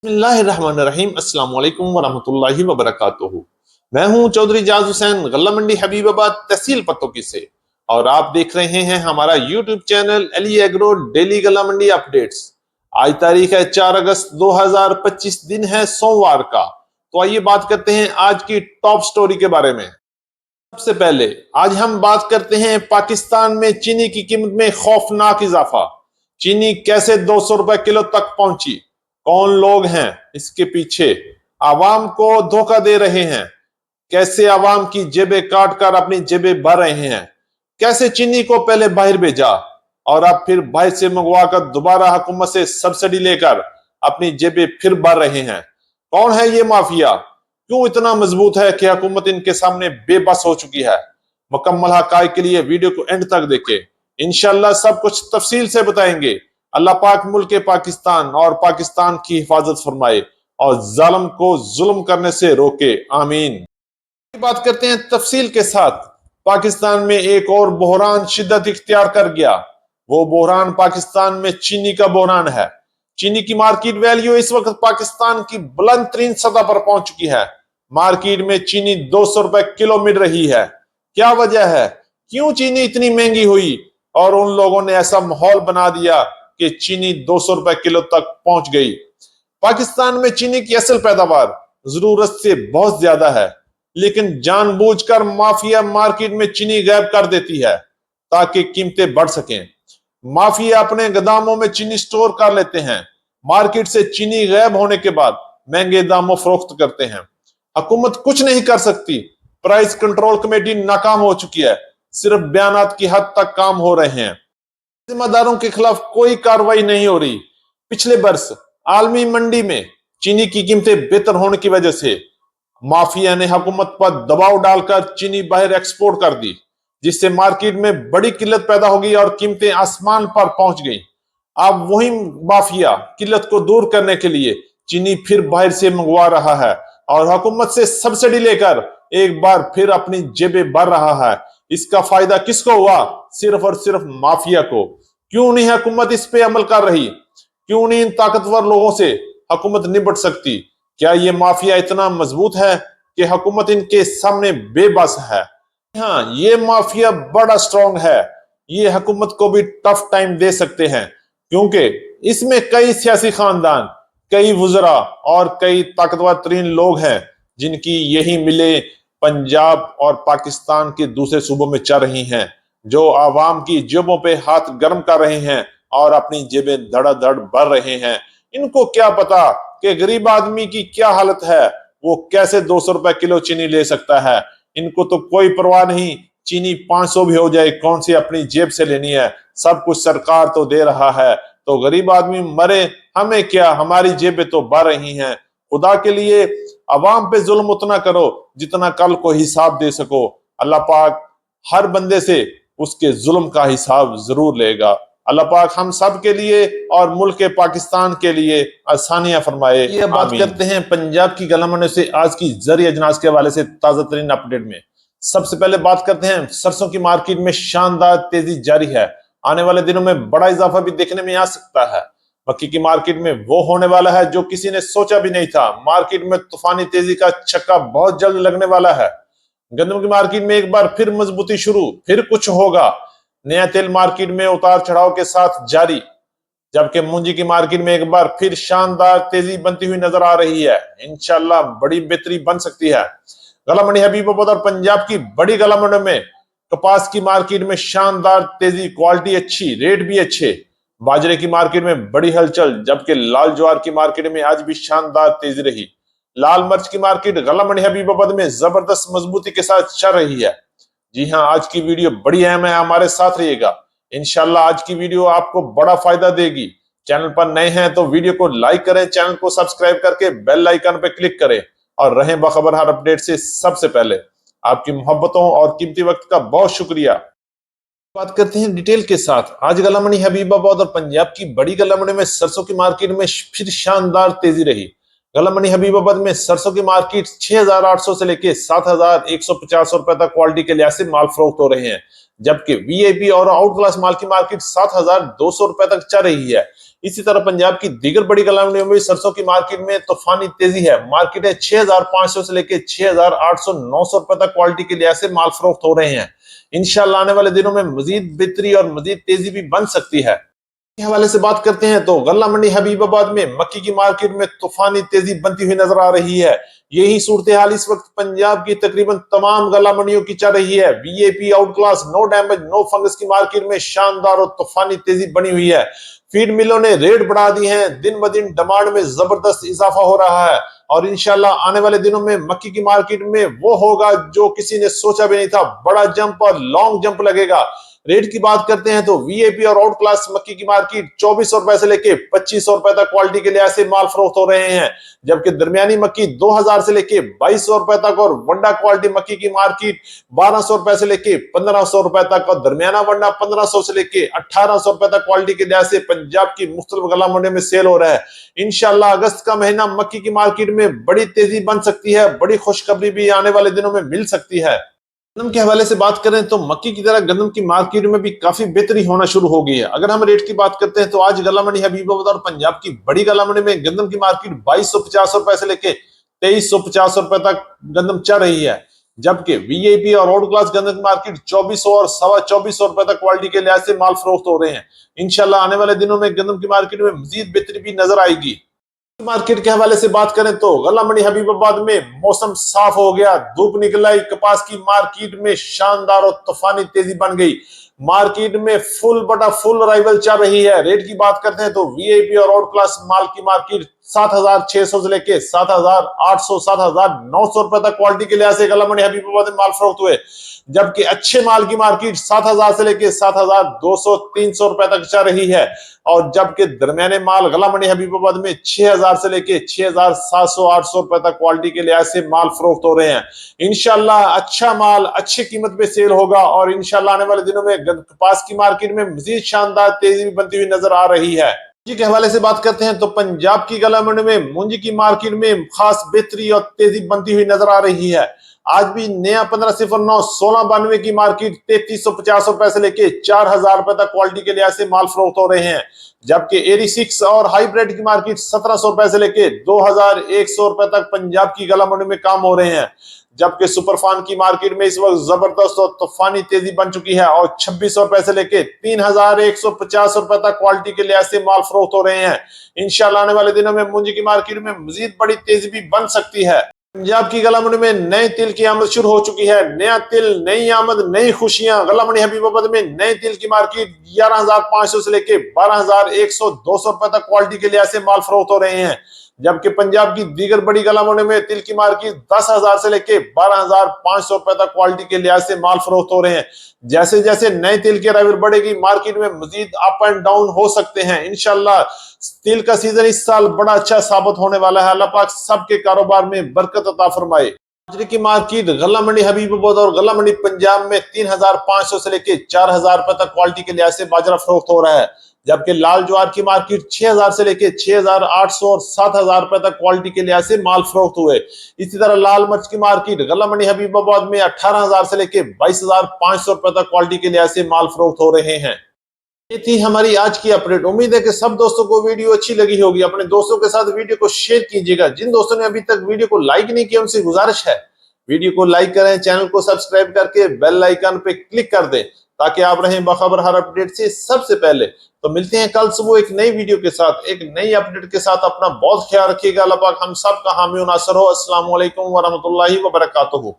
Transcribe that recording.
बिस्मिल्लाहिर्रहमानिर्रहीम। अस्सलाम वालेकुम वरहमतुल्लाहि वबरकातुहू। मैं हूं चौधरी जाज हुसैन, गल्ला मंडी हबीबाबाद, तहसील पतोकी से, और आप देख रहे हैं हमारा YouTube channel Ali agro daily गल्ला मंडी अपडेट्स। आज तारीख है 4 अगस्त 2025, दिन है सोमवार का। तो आइए बात करते हैं आज की टॉप स्टोरी के बारे में। सबसे पहले आज हम बात करते हैं पाकिस्तान में चीनी की कीमत में खौफनाक इजाफा। चीनी कैसे 200 रुपए किलो तक पहुंची, कौन लोग हैं इसके पीछे, आवाम को धोखा दे रहे हैं, कैसे आवाम की जेबें काट कर अपनी जेबें भर रहे हैं, कैसे चीनी को पहले बाहर भेजा और अब फिर बाहर से मंगवा कर दोबारा हुकूमत से सब्सिडी लेकर अपनी जेबें फिर भर रहे हैं। कौन है ये माफिया, क्यों इतना मजबूत है कि हुकूमत इनके सामने बेबस हो चुकी है। मुकम्मल हकायक के लिए वीडियो को एंड तक देखें, इंशाल्लाह सब कुछ तफसील से बताएंगे। अल्लाह पाक मुल्क पाकिस्तान और पाकिस्तान की हिफाजत फरमाए और जालिम को जुल्म करने से रोके, आमीन। बात करते हैं तफसील के साथ। पाकिस्तान में एक और बहरान शिद्दत इख्तियार कर गया। वो बहरान पाकिस्तान में चीनी का बहरान है। चीनी की मार्केट वैल्यू इस वक्त पाकिस्तान की बुलंद तरीन सतह पर पहुंच चुकी है। मार्केट में चीनी 200 रुपए किलो मिल रही है। क्या वजह है, क्यों चीनी इतनी महंगी हुई और उन लोगों ने ऐसा माहौल बना दिया कि चीनी 200 रुपए किलो तक पहुंच गई। पाकिस्तान में चीनी की असल पैदावार जरूरत से बहुत ज्यादा है, लेकिन जानबूझकर माफिया मार्केट में चीनी गायब कर देती है ताकि कीमतें बढ़ सकें। माफिया अपने गोदामों में चीनी स्टोर कर लेते हैं, मार्केट से चीनी गायब होने के बाद महंगे दामों फरोख्त करते हैं। हुकूमत कुछ नहीं कर सकती, प्राइस कंट्रोल कमेटी नाकाम हो चुकी है, सिर्फ बयानात की हद तक काम हो रहे हैं। जिम्मेदारों के खिलाफ कोई कार्रवाई नहीं हो रही। पिछले वर्ष आलमी मंडी में चीनी की कीमतें बेहतर होने की वजह से माफिया ने हुकूमत पर दबाव डालकर चीनी बाहर एक्सपोर्ट कर दी, जिससे मार्केट में बड़ी किल्लत पैदा होगी और कीमतें आसमान पर पहुंच गई। अब वही माफिया किल्लत को दूर करने के लिए चीनी फिर बाहर से मंगवा रहा है और हुकूमत से सब्सिडी लेकर एक बार फिर अपनी जेबें भर रहा है। इसका फायदा किसको हुआ, सिर्फ और सिर्फ माफिया को। क्यों नहीं हुकूमत इस पे अमल कर रही, क्यों नहीं इन ताकतवर लोगों से हुकूमत निपट सकती। क्या ये माफिया इतना मजबूत है कि हुकूमत इनके सामने बेबस है? हाँ, ये माफिया बड़ा स्ट्रांग है। ये हुकूमत को भी टफ टाइम दे सकते हैं, क्योंकि इसमें कई सियासी खानदान, कई वुजरा और कई ताकतवर तरीन लोग हैं जिनकी यही मिले पंजाब और पाकिस्तान के दूसरे सूबों में चल रही हैं, जो आवाम की जेबों पे हाथ गर्म कर रहे हैं और अपनी जेबें धड़ाधड़ भर रहे हैं। इनको क्या पता कि गरीब आदमी की क्या हालत है, वो कैसे 200 रुपए किलो चीनी ले सकता है। इनको तो कोई परवाह नहीं, चीनी 500 भी हो जाए, कौन सी अपनी जेब से लेनी है, सब कुछ सरकार तो दे रहा है, तो गरीब आदमी मरे, हमें क्या, हमारी जेबें तो भर रही हैं। खुदा के लिए अवाम पे जुल्म उतना करो जितना कल को हिसाब दे सको। अल्लाह पाक हर बंदे से उसके जुल्म का हिसाब जरूर लेगा। अल्लाह पाक हम सब के लिए और मुल्क पाकिस्तान के लिए आसानियां फरमाए। ये बात करते हैं पंजाब की गल्ला मंडी से आज की जरी अजनास के हवाले से ताजा तरीन अपडेट में। सबसे पहले बात करते हैं सरसों की मार्केट में शानदार तेजी जारी है। आने वाले दिनों में बड़ा इजाफा भी देखने में आ सकता है। मक्की की मार्केट में वो होने वाला है जो किसी ने सोचा भी नहीं था। मार्केट में तूफानी तेजी का छक्का बहुत जल्द लगने वाला है। गंदम की मार्केट में एक बार फिर मजबूती शुरू, फिर कुछ होगा। नया तेल मार्केट में उतार चढ़ाव के साथ जारी, जबकि मूंजी की मार्केट में एक बार फिर शानदार तेजी बनती हुई नजर आ रही है। इंशाल्लाह बड़ी बेहतरी बन सकती है। गल्ला मंडी हबीबाबाद और पंजाब की बड़ी गल्ला मंडी में कपास की मार्केट में शानदार तेजी, क्वालिटी अच्छी, रेट भी अच्छे। बाजरे की मार्केट में बड़ी हलचल, जबकि लाल ज्वार की मार्केट में आज भी शानदार तेजी रही। लाल मिर्च की मार्केट गल्ला मंडी हबीबाबाद में जबरदस्त मजबूती के साथ चल रही है। जी हाँ, आज की वीडियो बड़ी अहम है, हमारे साथ रहिएगा। इंशाल्लाह आज की वीडियो आपको बड़ा फायदा देगी। चैनल पर नए हैं तो वीडियो को लाइक करें, चैनल को सब्सक्राइब करके बेल आइकन पर क्लिक करें और रहें बाखबर हर अपडेट से सबसे पहले। आपकी मोहब्बतों और कीमती वक्त का बहुत शुक्रिया। बात करते हैं डिटेल के साथ। आज गल्ला मंडी हबीबाबाद और पंजाब की बड़ी गल्ला मंडी में सरसों की मार्केट में फिर शानदार तेजी रही। गल्ला मंडी हबीबाबाद में सरसों की मार्केट 6,800 से लेके 7,150 रुपए तक क्वालिटी के लिहाज से माल फरोख्त हो रहे हैं, जबकि वीआईपी और आउट क्लास माल की मार्केट 7,200 रुपए तक चल रही है। इसी तरह पंजाब की दीगर बड़ी गला मंडियों में सरसों की मार्केट में तूफानी तेजी है। मार्केट है 6,500 से लेकर 6,800-900 रुपए तक क्वालिटी के लिहाज से माल फरोख्त हो रहे हैं। इंशाल्लाह आने वाले दिनों में मजीद बेहतरी और मजीद तेजी भी बन सकती है। के हवाले से बात करते हैं तो गल्ला मंडी हबीबाबाद में मक्की की मार्केट में तूफानी तेजी बनती हुई नजर आ रही है। यही सूरत हाल इस वक्त पंजाब की तकरीबन तमाम गल्ला मंडियों की चल रही है। VAP out class no damage no fungus की मार्केट में शानदार और तूफानी तेजी बनी हुई है। फीड मिलों ने रेट बढ़ा दी हैं, दिन ब दिन डिमांड में जबरदस्त इजाफा हो रहा है और इंशाल्लाह आने वाले दिनों में मक्की की मार्केट में वो होगा जो किसी ने सोचा भी नहीं था। बड़ा जंप और लॉन्ग जंप लगेगा। रेट की बात करते हैं तो वीआईपी और आउट क्लास मक्की की मार्केट 2400 रुपए से लेके 2500 रुपए तक क्वालिटी के लिहाज से माल फरोख्त हो रहे हैं, जबकि दरमियानी मक्की 2000 से लेके 2200 रुपए तक और वंडा क्वालिटी मक्की की मार्केट 1200 रुपए से लेके 1500 रुपए तक और दरमियाना वंडा 1500 से लेके 1800 रुपए तक क्वालिटी के लिहाज से पंजाब की मुख्तलिफ गला मंडियों में सेल हो रहा है। इंशाल्लाह अगस्त का महीना मक्की की मार्केट में बड़ी तेजी बन सकती है, बड़ी खुशखबरी भी आने वाले दिनों में मिल सकती है। गंदम के हवाले से बात करें तो मक्की की तरह गंदम की मार्केट में भी काफी बेहतरी होना शुरू हो गई है। अगर हम रेट की बात करते हैं तो आज गला मंडी हबीबाबाद और पंजाब की बड़ी गला मंडी में गंदम की मार्केट 2250 रुपए से लेके 2350 रुपए तक गंदम चल रही है, जबकि वीआईपी और आउट क्लास गंदम की मार्केट 2400 और 2450 रुपए तक क्वालिटी के लिहाज से माल फरोख्त हो रहे हैं। इंशाल्लाह आने वाले दिनों में गंदम की मार्केट में मजीद बेहतरी भी नजर आएगी। मार्केट के हवाले से बात करें तो गल्ला मंडी हबीबाबाद में मौसम साफ हो गया, धूप निकल आई, कपास की मार्केट में शानदार और तूफानी तेजी बन गई। मार्केट में फुल बटा फुल अराइवल चल रही है। रेट की बात करते हैं तो वीआईपी और आउट क्लास माल की मार्केट 7600 से लेके 7800 7900 रुपए तक क्वालिटी के लिहाज से गल्ला मंडी हबीबाबाद में माल फरोख्त हुए, जबकि अच्छे माल की मार्केट 7000 से लेके 7200 300 रुपए तक चल रही है और जबकि दरमियाने माल गला मंडी हबीबाबाद में 6000 से लेके 6700 800 रुपए तक क्वालिटी के लिहाज से माल फरोख्त हो रहे हैं। इंशाल्लाह अच्छा माल अच्छी कीमत पे सेल होगा और इंशाल्लाह आने वाले दिनों में कपास की मार्केट में मजीद शानदार तेजी भी बनती हुई नजर आ रही है। मूंजी के हवाले से बात करते हैं तो पंजाब की गला मंडी में मूंजी की मार्केट में खास बेहतरी और तेजी बनती हुई नजर आ रही है। आज भी नया 1509 1692 की मार्केट 3350 रुपए से लेके 4000 रुपए तक क्वालिटी के लिहाज से माल फरोख्त हो रहे हैं, जबकि 86 और हाईब्रिड की मार्केट 1700 रुपए से लेके 2100 रुपए तक पंजाब की गला मंडी में काम हो रहे हैं, जबकि सुपरफान की मार्केट में इस वक्त जबरदस्त और तूफानी तेजी बन चुकी है और 2600 रुपए से लेके 3150 रुपए तक क्वालिटी के लिहाज से माल फरोख्त हो रहे हैं। इंशाल्लाह आने वाले दिनों में मूंजी की मार्केट में मजीद बड़ी तेजी भी बन सकती है। पंजाब की गला मंडी में नए तिल की आमद शुरू हो चुकी है। नया तिल, नई आमद, नई खुशियां। गला मंडी हबीबाबाद में नए तिल की मार्केट 11500 से लेके 12100 200 रुपए तक क्वालिटी के लिहाज से माल फरोख्त हो रहे हैं, जबकि पंजाब की दीगर बड़ी गला मंडी में तिल की मार्केट 10,000 से लेके 12,500 रुपए तक क्वालिटी के लिहाज से माल फरोख्त हो रहे हैं। जैसे जैसे नए तिल की अराइवल बढ़ेगी मार्केट में मजीद अप एंड डाउन हो सकते हैं। इंशाल्लाह तिल का सीजन इस साल बड़ा अच्छा साबित होने वाला है। अल्लाह पाक सबके कारोबार में बरकत अता फरमाए। बाजरे की मार्केट गला मंडी हबीबाबाद और गला मंडी पंजाब में 3500 से लेके 4000 रुपए तक क्वालिटी के लिहाज से बाजरा फरोख्त हो रहा है, जबकि लाल ज्वार की मार्केट 6000 से लेके 6800 और 7000 रुपए तक क्वालिटी के लिहाज से माल फरोख्त हुए। इसी तरह लाल मिर्च की मार्केट गला मंडी हबीबाबाद में 18000 से लेके 22500 रुपए तक क्वालिटी के लिहाज से माल फरोख्त हो रहे हैं। ये थी हमारी आज की अपडेट। उम्मीद है कि सब दोस्तों को वीडियो अच्छी लगी होगी। अपने दोस्तों के साथ वीडियो को शेयर कीजिएगा। जिन दोस्तों ने अभी तक वीडियो को लाइक नहीं किया उनसे गुजारिश है वीडियो को लाइक करें, चैनल को सब्सक्राइब करके बेल आइकन पे क्लिक कर दें ताकि आप रहें बाखबर हर अपडेट से सबसे पहले। तो मिलते हैं कल सुबह एक नई वीडियो के साथ, एक नई अपडेट के साथ। अपना बहुत ख्याल रखिएगा। अल्लाह पाक हम सब का हामी और नासर हो। अस्सलाम वालेकुम व रहमतुल्लाहि व बरकातुहू।